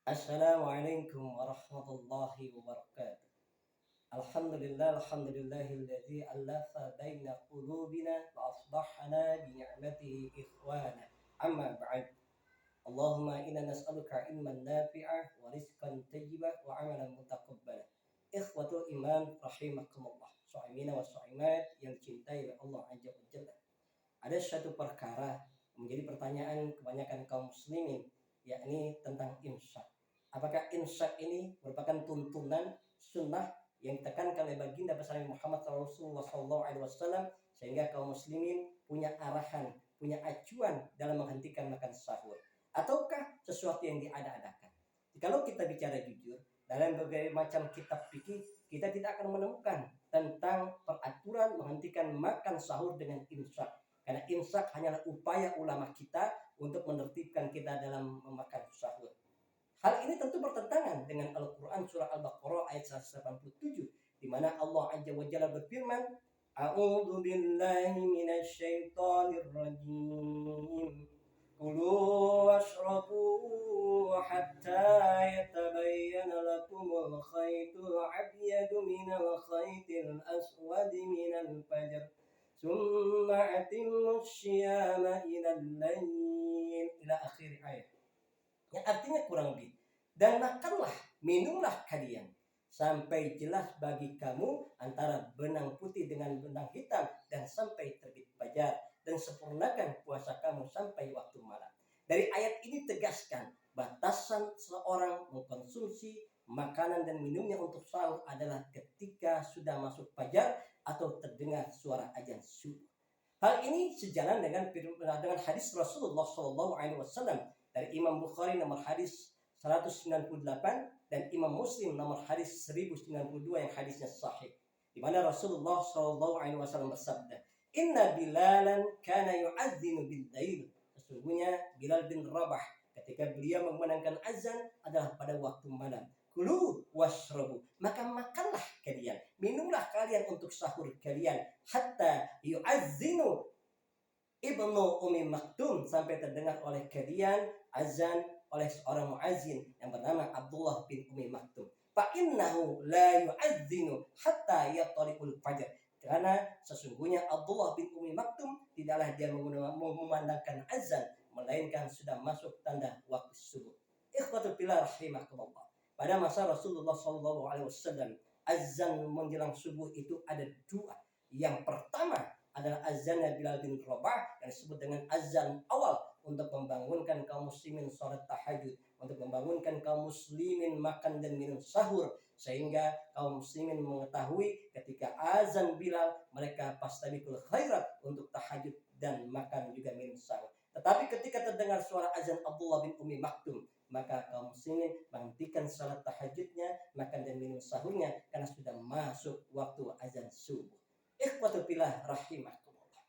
Assalamualaikum warahmatullahi wabarakatuh. Alhamdulillahilladzi alafa baina qulubina wa asbahana bi ni'matihi ikhwana. Amma ba'd. Allahumma inna nas'aluka ilman nafi'ah wa rizqan tayyiban wa amalan mutaqabbala. Ikhwatul iman rahimakumullah. Sha'imina wa sha'imat yang dicintai oleh Allah Azza wa Jalla. Ada satu perkara menjadi pertanyaan kebanyakan kaum muslimin, yakni tentang imsak. Apakah imsak ini merupakan tuntunan sunnah yang ditekankan oleh baginda besar Muhammad Rasulullah SAW, sehingga kaum muslimin punya arahan, punya acuan dalam menghentikan makan sahur, ataukah sesuatu yang diada-adakan? Kalau kita bicara jujur, dalam berbagai macam kitab fikih kita tidak akan menemukan tentang peraturan menghentikan makan sahur dengan imsak. Karena imsak hanyalah upaya ulama kita untuk menertibkan kita dalam memakan sahur. Hal ini tentu bertentangan dengan Al-Quran surah Al-Baqarah ayat 187, di mana Allah Azza wa Jalla berfirman, A'udzu billahi minasy syaithanir rajim. Kulu washrabu hatta yatabayyana lakumul khaytul abyadu minal khaytil aswadi minal fajr. Summa atimmu syiyama ilal lail ila akhir ayat. Yang artinya kurang lebih, dan makanlah, minumlah kalian sampai jelas bagi kamu antara benang putih dengan benang hitam dan sampai terbit fajar, dan sempurnakan puasa kamu sampai waktu malam. Dari ayat ini tegaskan batasan seorang mengkonsumsi makanan dan minumnya untuk sahur adalah ketika sudah masuk fajar atau terdengar suara azan subuh. Hal ini sejalan dengan hadis Rasulullah SAW dari Imam Bukhari nomor hadis 198 dan Imam Muslim nomor hadis 1092 yang hadisnya sahih, di mana Rasulullah SAW bersabda, Inna Bilalan kana yu'adzinu bil-lail. Sesungguhnya Bilal bin Rabah ketika beliau memandangkan azan adalah pada waktu malam. Kulu washrabu, maka makanlah kalian, minumlah kalian untuk sahur kalian, hatta yu'adzinu Ibnu Umi Maktum, sampai terdengar oleh kalian azan oleh seorang muazzin yang bernama Abdullah bin Umi Maktum. Fa innahu la yu'adzinu hatta yattali'ul fajr. Karena sesungguhnya Abdullah bin Umi Maktum tidaklah dia memandangkan azan melainkan sudah masuk tanda waktu subuh. Ikhwatul fillah rahimakumullah. Pada masa Rasulullah SAW, azan menjelang subuh itu ada dua. Yang pertama adalah azan Bilal bin Rabah yang disebut dengan azan awal untuk membangunkan kaum muslimin salat tahajud, untuk membangunkan kaum muslimin makan dan minum sahur, sehingga kaum muslimin mengetahui ketika azan Bilal mereka fastabiqul khairat untuk tahajud dan makan juga minum sahur. Tetapi ketika terdengar suara azan Abdullah bin Umi Maktum, maka kaum muslimin menghentikan salat tahajudnya, makan dan minum sahurnya, karena sudah masuk waktu azan subuh. Ikhwatul fillah rahimakumullah.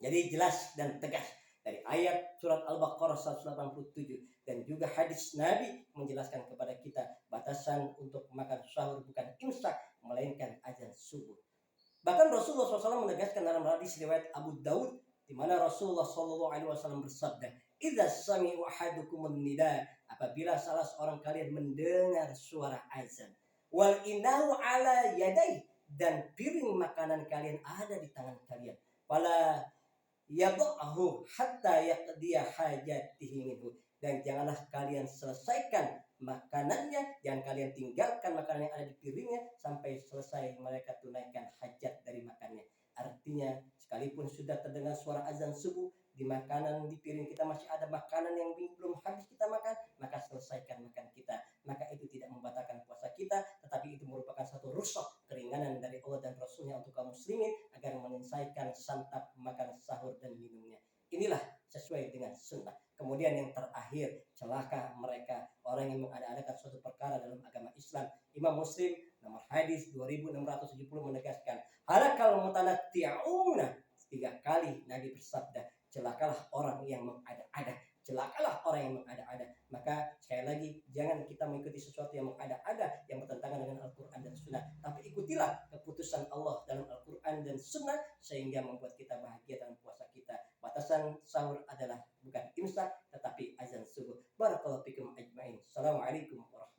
Jadi jelas dan tegas dari ayat surat Al-Baqarah 187 dan juga hadis Nabi menjelaskan kepada kita batasan untuk makan sahur bukan imsak melainkan azan subuh. Bahkan Rasulullah SAW menegaskan dalam hadis riwayat Abu Daud, di mana Rasulullah SAW bersabda, "Idza sami'u ahadukumun nida," apabila salah seorang kalian mendengar suara azan, wal inahu ala yadai, dan piring makanan kalian ada di tangan kalian, fala yad'ahu hatta yaqdiya hajatihi minhu, dan janganlah kalian selesaikan makanannya, jangan kalian tinggalkan makanan yang ada di piringnya sampai selesai mereka tunaikan hajat dari makannya. Artinya sekalipun sudah terdengar suara azan subuh, di makanan di piring kita masih ada makanan yang belum habis kita makan, maka selesaikan makan kita. Maka itu tidak membatalkan puasa kita, tetapi itu merupakan satu rukhsah, keringanan dari Allah dan Rasulnya untuk kaum muslimin agar menyelesaikan santap makan sahur dan minumnya. Inilah sesuai dengan sunnah. Kemudian yang terakhir, celaka mereka orang yang mengada-adakan suatu perkara dalam agama Islam. Imam Muslim nomor hadis 2670 menegaskan, halakal mutanatti'una. 3 kali Nabi bersabda, celakalah orang yang mengada-ada, celakalah orang yang mengada-ada. Maka sekali lagi, jangan kita mengikuti sesuatu yang mengada-ada, yang bertentangan dengan Al-Quran dan Sunnah, tapi ikutilah keputusan Allah dalam Al-Quran dan Sunnah, sehingga membuat kita bahagia dalam puasa kita. Batasan sahur adalah bukan imsak, tetapi azan subuh. Barakallahu fikum. أجمعين. السلام عليكم ورحمة